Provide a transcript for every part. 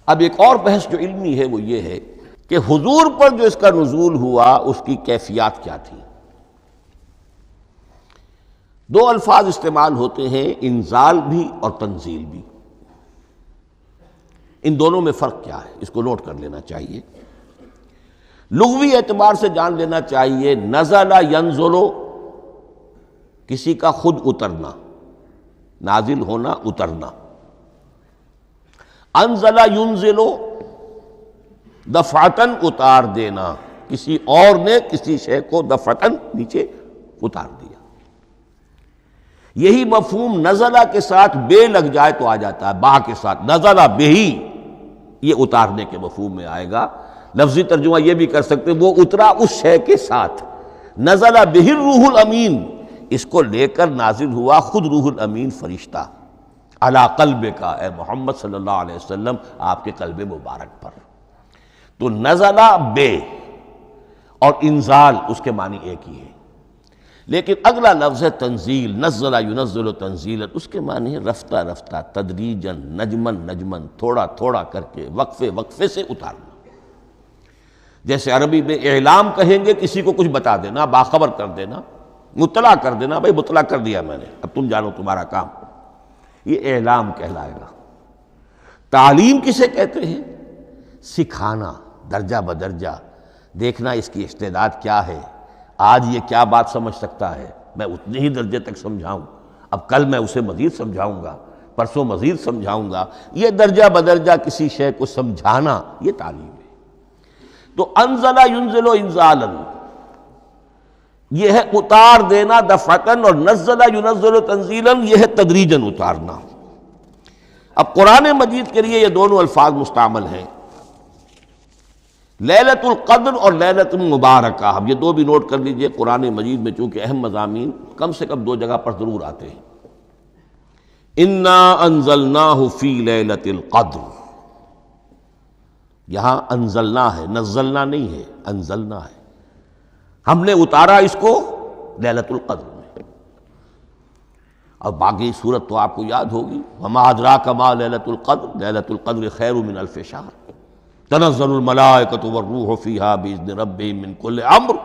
اب ایک اور بحث جو علمی ہے وہ یہ ہے کہ حضور پر جو اس کا نزول ہوا اس کی کیفیات کیا تھی۔ دو الفاظ استعمال ہوتے ہیں، انزال بھی اور تنزیل بھی۔ ان دونوں میں فرق کیا ہے اس کو نوٹ کر لینا چاہیے۔ لغوی اعتبار سے جان لینا چاہیے، نزل ینزل کسی کا خود اترنا، نازل ہونا، اترنا۔ انزل ینزل دفعتاً اتار دینا، کسی اور نے کسی شے کو دفعتاً نیچے اتار دیا۔ یہی مفہوم نزلہ کے ساتھ بے لگ جائے تو آ جاتا ہے، با کے ساتھ نزلہ بہی، یہ اتارنے کے مفہوم میں آئے گا۔ لفظی ترجمہ یہ بھی کر سکتے وہ اترا اس شے کے ساتھ۔ نزلہ بہ الروح الامین، اس کو لے کر نازل ہوا خود روح الامین فرشتہ علی قلبک، اے محمد صلی اللہ علیہ وسلم آپ کے قلب مبارک پر۔ تو نزلہ بے اور انزال اس کے معنی ایک ہی ہے، لیکن اگلا لفظ ہے تنزیل، نزل ینزل تنزیلا، اس کے معنی ہے رفتہ رفتہ، تدریجاً، نجماً نجماً، تھوڑا تھوڑا کر کے، وقفے وقفے سے اتارنا۔ جیسے عربی میں اعلام کہیں گے کسی کو کچھ بتا دینا، باخبر کر دینا، مطلع کر دینا، بھائی مطلع کر دیا میں نے، اب تم جانو تمہارا کام، یہ اعلام کہلائے گا۔ تعلیم کسے کہتے ہیں؟ سکھانا، درجہ بدرجہ، دیکھنا اس کی استعداد کیا ہے، آج یہ کیا بات سمجھ سکتا ہے، میں اتنے ہی درجے تک سمجھاؤں، اب کل میں اسے مزید سمجھاؤں گا، پرسوں مزید سمجھاؤں گا۔ یہ درجہ بدرجہ کسی شے کو سمجھانا، یہ تعلیم ہے۔ تو انزل ینزل انزالا، یہ ہے اتار دینا دفعتاً، اور نزل ینزل تنزیلا، یہ ہے تدریجاً اتارنا۔ اب قرآن مجید کے لیے یہ دونوں الفاظ مستعمل ہیں، لیلۃ القدر اور لیلۃ المبارکہ۔ اب یہ دو بھی نوٹ کر لیجئے، قرآن مجید میں چونکہ اہم مضامین کم سے کم دو جگہ پر ضرور آتے ہیں۔ انا انزلناہ فی لیلۃ القدر، یہاں انزلنا ہے، نزلنا نہیں ہے، انزلنا ہے، ہم نے اتارا اس کو لیلۃ القدر میں۔ اور باقی صورت تو آپ کو یاد ہوگی، وما ادراک ما لیلۃ القدر، لیلۃ القدر خیر من الف شہر، تنزل الملائکۃ والروح فیہا باذن ربہم من کل امر،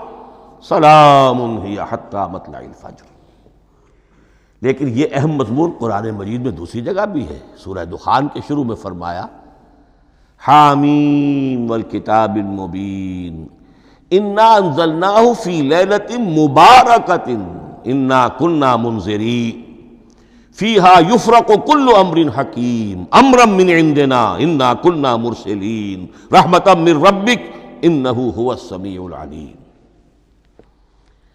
سلام ہی حتی مطلع الفجر۔ لیکن یہ اہم مضمون قرآن مجید میں دوسری جگہ بھی ہے۔ سورہ دخان کے شروع میں فرمایا حامیم والکتاب المبین انا انزلناہ فی لیلۃ مبارکۃ انا کنا منذرین فیہا یفرق کل امر حکیم امرا من عندنا انا کنا مرسلین رحمتا من ربک انہ هو السمیع العلیم۔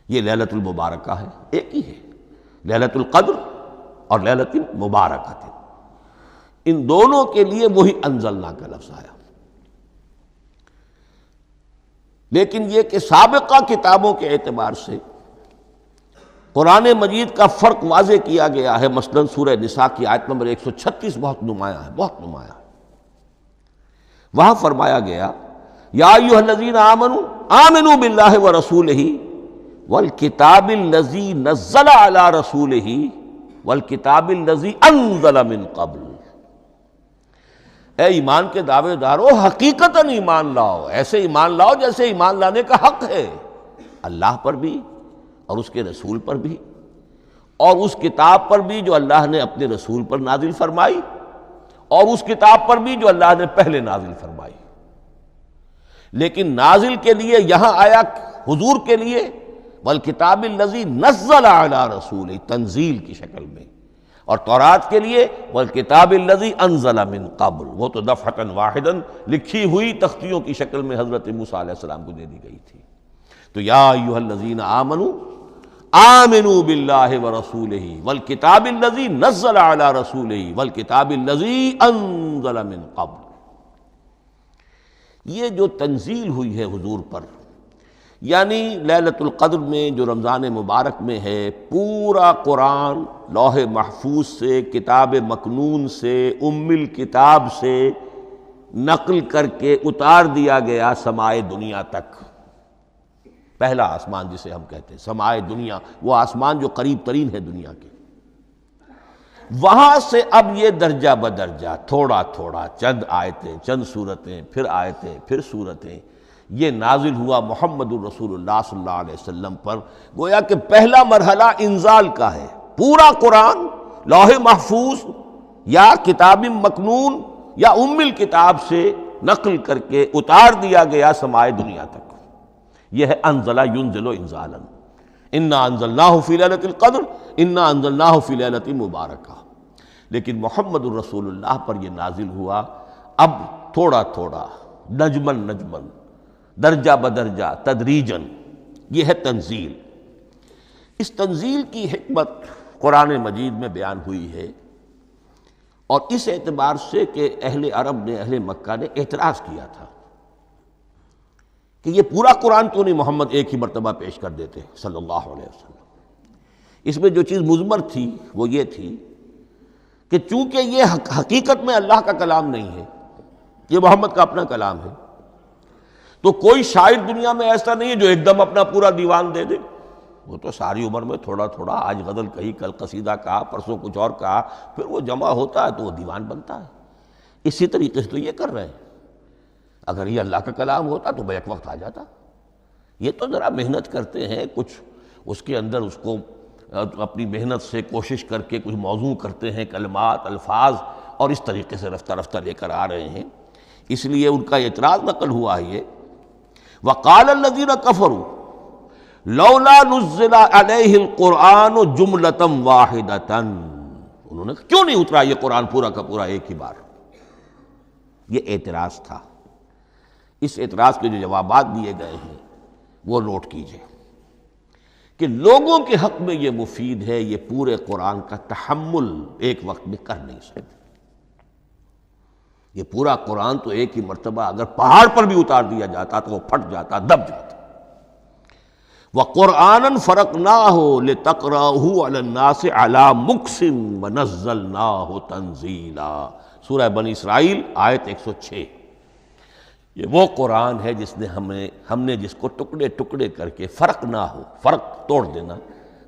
یہ لیلۃ المبارکہ ہے، ایک ہی ہے، لیلۃ القدر اور لیلۃ المبارکہ، ان دونوں کے لیے وہی انزلنا کا لفظ آیا۔ لیکن یہ کہ سابقہ کتابوں کے اعتبار سے قرآن مجید کا فرق واضح کیا گیا ہے۔ مثلا سورہ نساء کی آیت نمبر 136 بہت نمایاں ہے، بہت نمایاں ہے۔ وہاں فرمایا گیا یا ایھا الذین آمنوا آمنوا باللہ ورسولہ والکتاب الذی نزل علی رسولہ والکتاب الذی انزل من قبل۔ اے ایمان کے دعوے دارو، حقیقتاً ایمان لاؤ، ایسے ایمان لاؤ جیسے ایمان لانے کا حق ہے، اللہ پر بھی اور اس کے رسول پر بھی، اور اس کتاب پر بھی جو اللہ نے اپنے رسول پر نازل فرمائی، اور اس کتاب پر بھی جو اللہ نے پہلے نازل فرمائی۔ لیکن نازل کے لیے یہاں آیا حضور کے لیے والکتاب الذی نزل علی رسولہ، تنزیل کی شکل میں، اور تورات کے لیے والکتاب الذی انزل من قبل، وہ تو دفعۃ واحداً لکھی ہوئی تختیوں کی شکل میں حضرت موسیٰ علیہ السلام کو دے دی گئی تھی۔ تو یا ایھا الذین آمنوا آمنوا باللہ ورسولہ والکتاب الذی نزل علی رسولہ والکتاب الذی انزل من قبل۔ یہ جو تنزیل ہوئی ہے حضور پر، یعنی لیلۃ القدر میں جو رمضان مبارک میں ہے، پورا قرآن لوح محفوظ سے، کتاب مکنون سے، ام الکتاب سے نقل کر کے اتار دیا گیا سمائے دنیا تک۔ پہلا آسمان جسے ہم کہتے ہیں سمائے دنیا، وہ آسمان جو قریب ترین ہے دنیا کے۔ وہاں سے اب یہ درجہ بدرجہ تھوڑا تھوڑا چند آیتیں، چند سورتیں، پھر آیتیں، پھر سورتیں، یہ نازل ہوا محمد الرسول اللہ صلی اللہ علیہ وسلم پر۔ گویا کہ پہلا مرحلہ انزال کا ہے، پورا قرآن لوح محفوظ یا کتاب مکنون یا ام الکتاب سے نقل کر کے اتار دیا گیا سمائے دنیا تک۔ یہ ہے انزل ینزل انزالا، انا انزلناہ فی لیلۃ القدر انا انزلناہ فی لیلۃ مبارکہ۔ لیکن محمد الرسول اللہ پر یہ نازل ہوا اب تھوڑا تھوڑا، نجمن نجمن، درجہ بدرجہ، تدریجاً۔ یہ ہے تنزیل۔ اس تنزیل کی حکمت قرآن مجید میں بیان ہوئی ہے، اور اس اعتبار سے کہ اہل عرب نے، اہل مکہ نے اعتراض کیا تھا کہ یہ پورا قرآن کیوں نہیں محمد ایک ہی مرتبہ پیش کر دیتے صلی اللہ علیہ وسلم۔ اس میں جو چیز مضمر تھی وہ یہ تھی کہ چونکہ یہ حقیقت میں اللہ کا کلام نہیں ہے، یہ محمد کا اپنا کلام ہے، تو کوئی شاعر دنیا میں ایسا نہیں ہے جو ایک دم اپنا پورا دیوان دے دے۔ وہ تو ساری عمر میں تھوڑا تھوڑا، آج غزل کہی، کل قصیدہ کہا، پرسوں کچھ اور کہا، پھر وہ جمع ہوتا ہے تو وہ دیوان بنتا ہے۔ اسی طریقے سے تو یہ کر رہے ہیں۔ اگر یہ اللہ کا کلام ہوتا تو بیک وقت آ جاتا۔ یہ تو ذرا محنت کرتے ہیں، کچھ اس کے اندر اس کو اپنی محنت سے کوشش کر کے کچھ موضوع کرتے ہیں، کلمات، الفاظ، اور اس طریقے سے رفتہ رفتہ لے کر آ رہے ہیں۔ اس لیے ان کا اعتراض نقل ہوا ہے یہ، وَقَالَ الَّذِينَ كَفَرُوا لَوْلَا نُزِّلَ عَلَيْهِ الْقُرْآنُ جُمْلَةً وَاحِدَةً، انہوں نے کیوں نہیں اترا یہ قرآن پورا کا پورا ایک ہی بار؟ یہ اعتراض تھا۔ اس اعتراض کے جو جوابات دیے گئے ہیں وہ نوٹ کیجئے کہ لوگوں کے حق میں یہ مفید ہے، یہ پورے قرآن کا تحمل ایک وقت میں کر نہیں سکتے۔ یہ پورا قرآن تو ایک ہی مرتبہ اگر پہاڑ پر بھی اتار دیا جاتا تو وہ پھٹ جاتا، دب جاتا۔ وَقُرْآنًا فَرَقْنَاهُ لِتَقْرَأَهُ عَلَى النَّاسِ عَلَى مُكْثٍ وَنَزَّلْنَاهُ تَنزِيلًا، سورہ بنی اسرائیل آیت 106۔ یہ وہ قرآن ہے جس نے ہم نے جس کو ٹکڑے ٹکڑے کر کے، فرق نہ ہو، فرق توڑ دینا،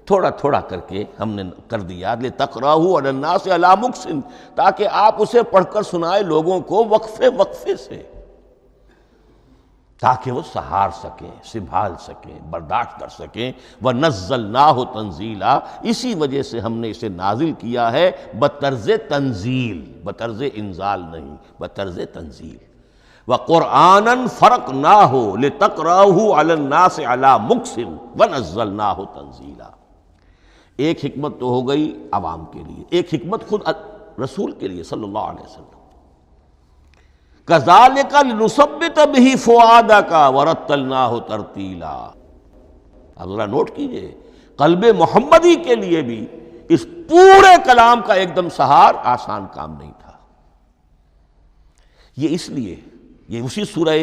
تھوڑا تھوڑا کر کے ہم نے کر دیا، لِتَقْرَأَهُ عَلَى النَّاسِ عَلَى مُكْثٍ، تاکہ آپ اسے پڑھ کر سنائے لوگوں کو وقفے وقفے سے، تاکہ وہ سہار سکیں، سنبھال سکیں، برداشت کر سکیں۔ وَنَزَّلْنَاهُ تَنزِيلًا، اسی وجہ سے ہم نے اسے نازل کیا ہے بطرز تنزیل، بطرز انزال نہیں، بطرز تنزیل۔ وَقُرْآنًا فَرَقْنَاهُ لِتَقْرَأَهُ عَلَى النَّاسِ عَلَى مُكْثٍ وَنَزَّلْنَاهُ تَنزِيلًا۔ ایک حکمت تو ہو گئی عوام کے لیے، ایک حکمت خود رسول کے لیے صلی اللہ علیہ وسلم۔ كَذَلِكَ لِنُثَبِّتَ بِهِ فُؤَادَكَ وَرَتَّلْنَاهُ تَرْتِيلًا۔ اب ذرا نوٹ کیجئے، قلب محمدی کے لیے بھی اس پورے کلام کا ایک دم سہار آسان کام نہیں تھا۔ یہ اس لیے، یہ اسی سورہ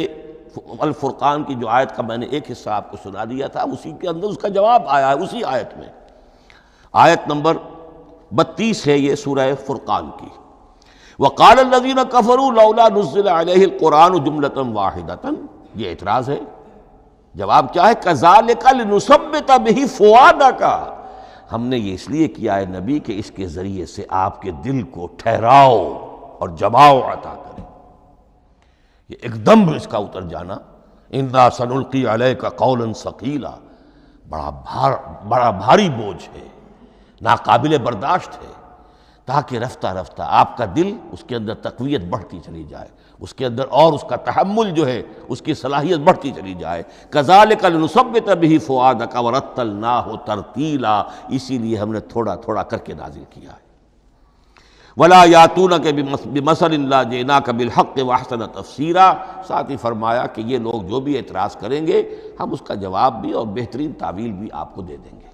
الفرقان کی جو آیت کا میں نے ایک حصہ آپ کو سنا دیا تھا، اسی کے اندر اس کا جواب آیا ہے، اسی آیت میں، آیت نمبر 32 ہے یہ سورہ فرقان کی۔ وَقَالَ الَّذِينَ كَفَرُوا لَوْلَا نُزِّلَ عَلَيْهِ الْقُرْآنُ جُمْلَةً وَاحِدَةً، یہ اعتراض ہے۔ جواب کیا ہے؟ كَذَلِكَ لِنُثَبِّتَ بِهِ فُؤَادَكَ، ہم نے یہ اس لیے کیا ہے نبی کہ اس کے ذریعے سے آپ کے دل کو ٹھہراؤ اور جماؤ عطا کرے، یہ ایک دم اس کا اتر جانا۔ اِنَّا سَنُلْقِي عَلَيْكَ قَوْلًا ثَقِيلًا، بڑا بھاری بوجھ ہے، ناقابل برداشت ہے، تاکہ رفتہ رفتہ آپ کا دل، اس کے اندر تقویت بڑھتی چلی جائے، اس کے اندر اور اس کا تحمل جو ہے، اس کی صلاحیت بڑھتی چلی جائے۔ كَذَلِكَ لِنُثَبِّتَ بِهِ فُؤَادَكَ وَرَتَّلْنَاهُ تَرْتِيلًا، اسی لیے ہم نے تھوڑا تھوڑا کر کے نازل کیا ہے۔ وَلَا يَأْتُونَكَ بِمَثَلٍ لَّا جِئْنَاكَ بِالْحَقِّ وَأَحْسَنَ تَفْسِيرًا، ساتھ ہی فرمایا کہ یہ لوگ جو بھی اعتراض کریں گے ہم اس کا جواب بھی اور بہترین تعویل بھی آپ کو دے دیں گے۔